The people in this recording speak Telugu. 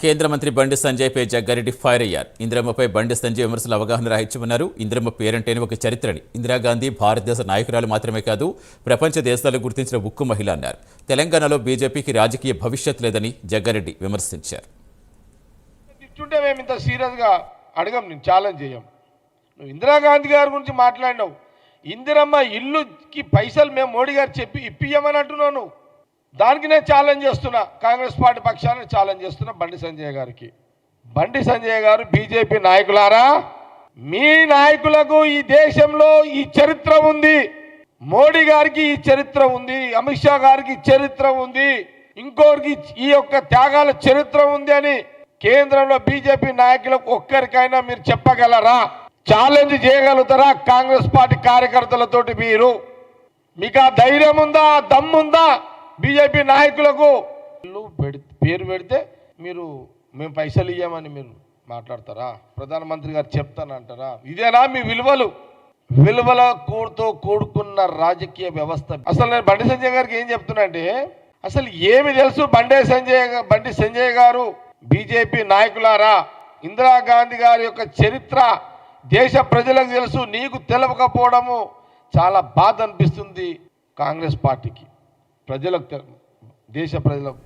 కేంద్ర మంత్రి బండి సంజయ్పై జగ్గారెడ్డి ఫైర్ అయ్యారు. ఇందిరమ్మపై బండి సంజయ్ విమర్శలు అవగాహన రాహించమన్నారు. ఇందిరమ్మ పేరంటేనే ఒక చరిత్రని, ఇందిరాగాంధీ భారతదేశ నాయకురాలు మాత్రమే కాదు, ప్రపంచ దేశాలు గుర్తించిన ఉక్కు మహిళ అన్నారు. తెలంగాణలో బీజేపీకి రాజకీయ భవిష్యత్ లేదని జగ్గారెడ్డి విమర్శించారు. మేము ఇంత సీరియస్గా అడగం, నేను ఛాలెంజ్ చేయం. నువ్వు ఇందిరాగాంధీ గారి గురించి మాట్లాడినావు. ఇందిరమ్మ ఇల్లుకి పైసలు మేము మోడీ గారు చెప్పి ఇప్పియమని అంటున్నాను. దానికి నేను ఛాలెంజ్ చేస్తున్నా, కాంగ్రెస్ పార్టీ పక్షాన్ని ఛాలెంజ్ చేస్తున్నా బండి సంజయ్ గారికి. బండి సంజయ్ గారు, బీజేపీ నాయకులారా, మీ నాయకులకు ఈ దేశంలో ఈ చరిత్ర ఉంది. మోడీ గారికి ఈ చరిత్ర ఉంది, అమిత్ షా గారికి చరిత్ర ఉంది, ఇంకోరికి ఈ యొక్క త్యాగాల చరిత్ర ఉంది అని కేంద్రంలో బీజేపీ నాయకులకు ఒక్కరికైనా మీరు చెప్పగలరా? ఛాలెంజ్ చేయగలుగుతారా? కాంగ్రెస్ పార్టీ కార్యకర్తలతోటి మీకు ఆ ధైర్యం ఉందా, దమ్ముందా? బీజేపీ నాయకులకు పేరు పెడితే మేము పైసలు ఇయ్యామని మీరు మాట్లాడతారా? ప్రధానమంత్రి గారు చెప్తానంటారా? ఇదేనా మీ విలువలతో కూడుకున్న రాజకీయ వ్యవస్థ? అసలు నేను బండి సంజయ్ గారికి ఏం చెప్తున్నా అంటే, అసలు ఏమి తెలుసు బండి సంజయ్ గారు? బీజేపీ నాయకులారా, ఇందిరాగాంధీ గారి యొక్క చరిత్ర దేశ ప్రజలకు తెలుసు, నీకు తెలవకపోవడము చాలా బాధ అనిపిస్తుంది. కాంగ్రెస్ పార్టీకి, ప్రజలకు, దేశ ప్రజలకు